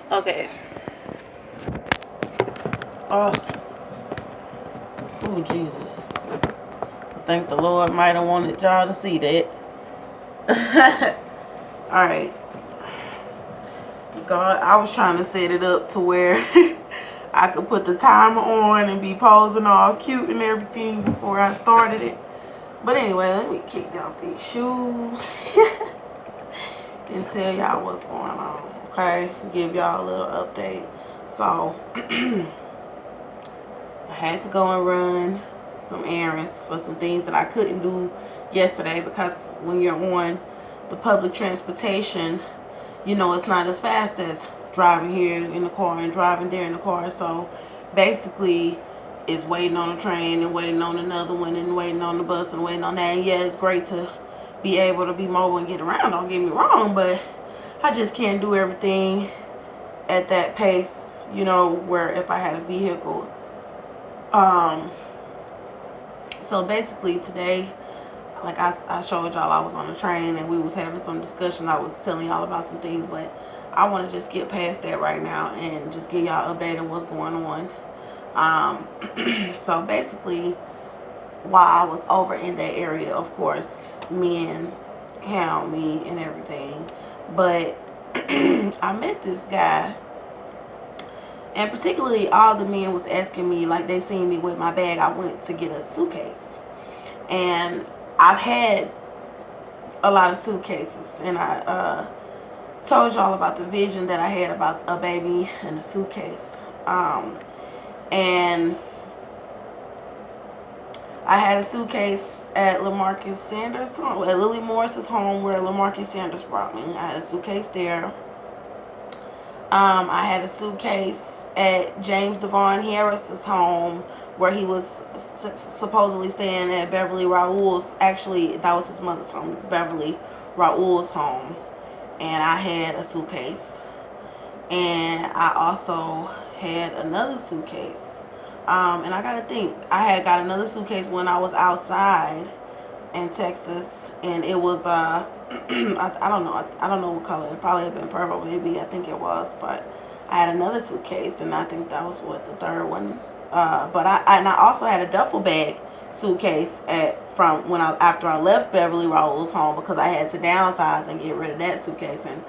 Okay. Oh, oh Jesus. I think the Lord might have wanted y'all to see that. Alright. God, I was trying to set it up to where I could put the timer on and be posing all cute and everything before I started it. But anyway, let me kick off these shoes and tell y'all what's going on. Okay? Give y'all a little update. So, I had to go and run some errands for some things that I couldn't do yesterday because when you're on the public transportation, you know, it's not as fast as driving here in the car and driving there in the car. So basically, it's waiting on a train and waiting on another one and waiting on the bus and waiting on that. And yeah, it's great to be able to be mobile and get around, don't get me wrong, but I just can't do everything at that pace, you know, where if I had a vehicle. So basically today, like I showed y'all, I was on the train and we was having some discussion. I was telling y'all about some things, but I want to just get past that right now and just give y'all an update on what's going on. So basically, while I was over in that area, of course, men hound me and everything, but I met this guy, and particularly all the men was asking me, like they seen me with my bag. I went to get a suitcase, and I've had a lot of suitcases, and I told y'all about the vision that I had about a baby in a suitcase. And I had a suitcase at LaMarcus Sanders' home, at Lily Morris's home, where LaMarcus Sanders brought me. I had a suitcase there. I had a suitcase at James Devon Harris's home, where he was supposedly staying at Beverly Raoul's. Actually, that was his mother's home, Beverly Raoul's home. And I had a suitcase. And I also had another suitcase. And I gotta think, I had got another suitcase when I was outside in Texas, and it was I don't know what color. It probably had been purple, maybe. I think it was, but I had another suitcase, and I think that was what the third one. But I also had a duffel bag suitcase from when after I left Beverly Raoul's home, because I had to downsize and get rid of that suitcase and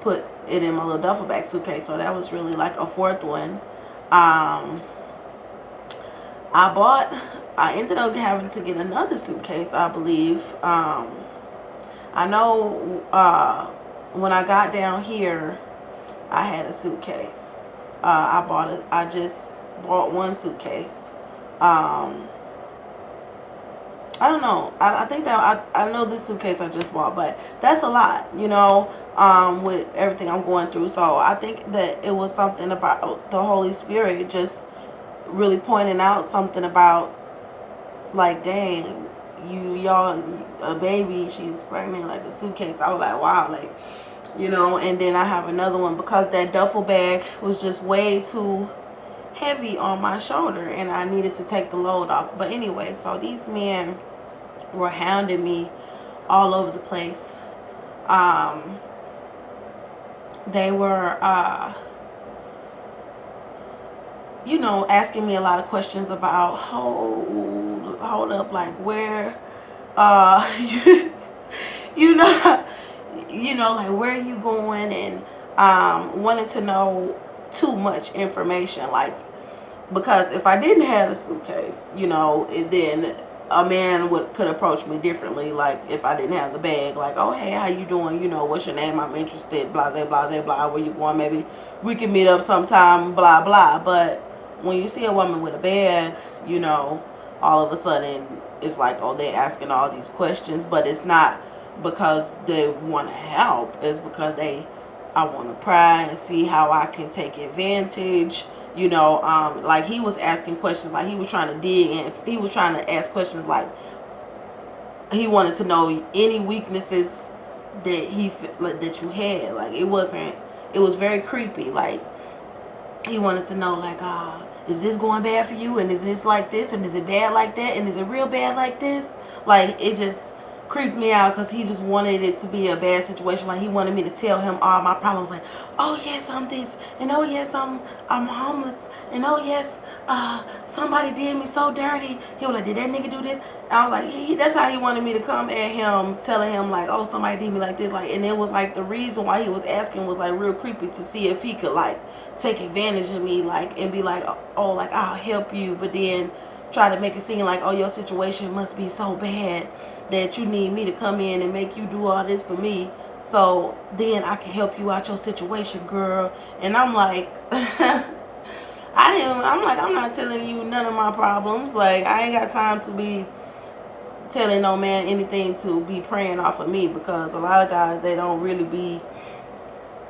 put it in my little duffel bag suitcase. So that was really like a fourth one. I ended up having to get another suitcase, I believe. I know when I got down here, I had a suitcase. I just bought one suitcase. I don't know. I think that I know this suitcase I just bought, but that's a lot, you know, with everything I'm going through. So I think that it was something about the Holy Spirit just really pointing out something about, like, dang, y'all, a baby, she's pregnant, like a suitcase. I was like, wow, like, you know. And then I have another one because that duffel bag was just way too heavy on my shoulder and I needed to take the load off. But anyway, so these men were hounding me all over the place. They were you know, asking me a lot of questions about, hold up, like, where, you know, like, where are you going, and wanted to know too much information, like, because if I didn't have a suitcase, you know, then a man could approach me differently. Like, if I didn't have the bag, like, oh, hey, how you doing? You know, what's your name? I'm interested, blah, blah, blah, blah, blah. Where you going? Maybe we can meet up sometime, blah, blah. But when you see a woman with a bag, you know, all of a sudden it's like, oh, they're asking all these questions. But it's not because they want to help. It's because I want to pry and see how I can take advantage. You know, like, he was asking questions, like he was trying to dig in. He was trying to ask questions, like he wanted to know any weaknesses that you had. Like, it was very creepy. Like, he wanted to know, like, is this going bad for you? And is this like this? And is it bad like that? And is it real bad like this? Like, it just, creeped me out because he just wanted it to be a bad situation. Like he wanted me to tell him all my problems. Like, oh yes, I'm this, and oh yes, I'm homeless, and oh yes, somebody did me so dirty. He was like, did that nigga do this? I was like, that's how he wanted me to come at him, telling him like, oh, somebody did me like this. Like, and it was like the reason why he was asking was like real creepy to see if he could like take advantage of me, like, and be like, oh, like I'll help you, but then try to make it seem like, oh, your situation must be so bad that you need me to come in and make you do all this for me, so then I can help you out your situation, girl. And I'm like, I'm not telling you none of my problems. Like, I ain't got time to be telling no man anything to be praying off of me, because a lot of guys, they don't really be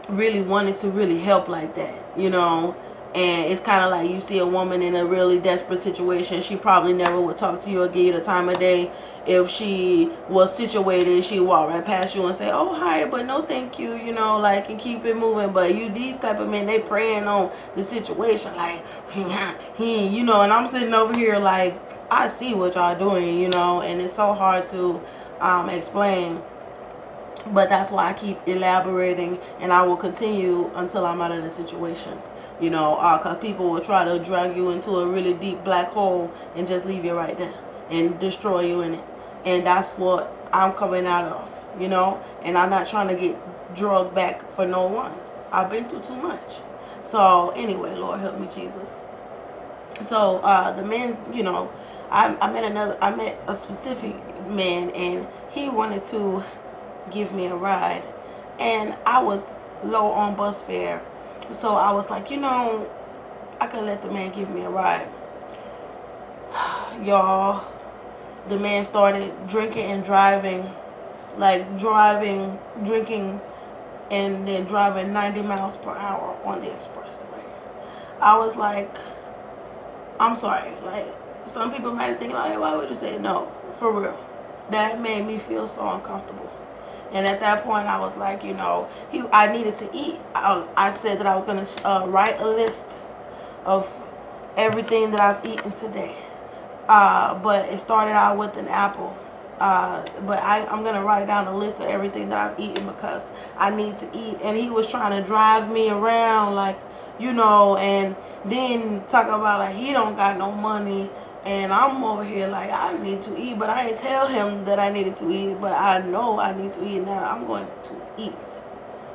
really wanting to really help like that, you know. And it's kind of like you see a woman in a really desperate situation, she probably never would talk to you or give you the time of day. If she was situated, she'd walk right past you and say, oh, hi, but no thank you, you know, like, and keep it moving. But you, these type of men, they preying on the situation, like, you know. And I'm sitting over here like, I see what y'all doing, you know, and it's so hard to explain. But that's why I keep elaborating, and I will continue until I'm out of the situation. You know, because people will try to drag you into a really deep black hole and just leave you right there and destroy you in it. And that's what I'm coming out of, you know. And I'm not trying to get drugged back for no one. I've been through too much. So anyway, Lord help me, Jesus. So the man, you know, I met a specific man, and he wanted to give me a ride, and I was low on bus fare, so I was like, you know, I can let the man give me a ride. Y'all, the man started drinking and driving, like drinking and then driving 90 miles per hour on the expressway. I was like, I'm sorry, like, some people might think like, hey, why would you say no? For real, that made me feel so uncomfortable. And at that point, I was like, you know, I needed to eat. I said that I was going to write a list of everything that I've eaten today. But it started out with an apple. But I'm going to write down a list of everything that I've eaten because I need to eat. And he was trying to drive me around, like, you know, and then talk about, like, he don't got no money. And I'm over here like, I need to eat, but I ain't tell him that I needed to eat, but I know I need to eat now. I'm going to eat.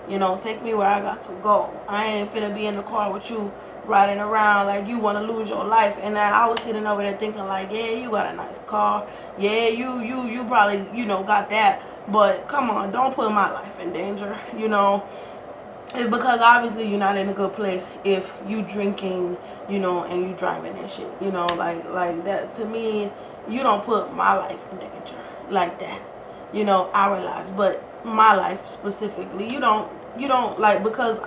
You know, take me where I got to go. I ain't finna be in the car with you riding around like you want to lose your life. And then I was sitting over there thinking like, yeah, you got a nice car. Yeah, you probably, you know, got that. But come on, don't put my life in danger, you know. Because obviously you're not in a good place if you drinking, you know, and you driving and shit, you know, like that. To me, you don't put my life in danger like that, you know, our lives, but my life specifically, you don't like, because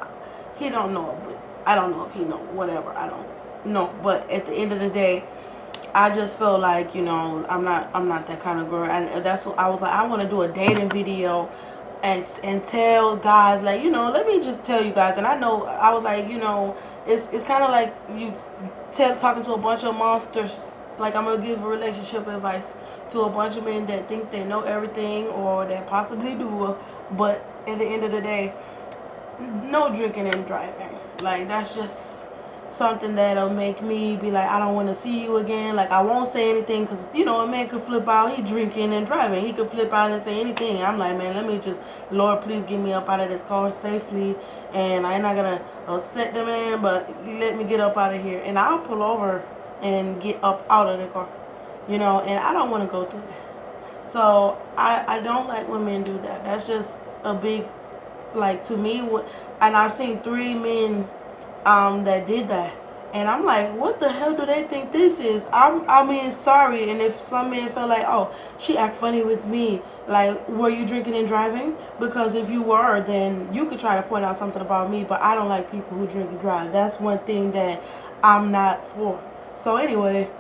he don't know, but I don't know if he know, whatever, I don't know. But at the end of the day, I just feel like, you know, I'm not that kind of girl. And that's what I was like, I want to do a dating video and tell guys, like, you know, let me just tell you guys. And I know, I was like, you know, it's kind of like you talking to a bunch of monsters. Like, I'm gonna give relationship advice to a bunch of men that think they know everything, or that possibly do, but at the end of the day, no drinking and driving. Like, that's just something that'll make me be like, I don't want to see you again. Like, I won't say anything, because, you know, a man could flip out. He drinking and driving. He could flip out and say anything. I'm like, man, let me just, Lord, please get me up out of this car safely. And I'm not going to upset the man, but let me get up out of here. And I'll pull over and get up out of the car, you know, and I don't want to go through that. So I don't like when men do that. That's just a big, like, to me, and I've seen 3 men that did that, and I'm like, what the hell do they think this is? I mean, sorry. And if some men feel like, oh, she act funny with me, like, were you drinking and driving? Because if you were, then you could try to point out something about me, but I don't like people who drink and drive. That's one thing that I'm not for. So anyway,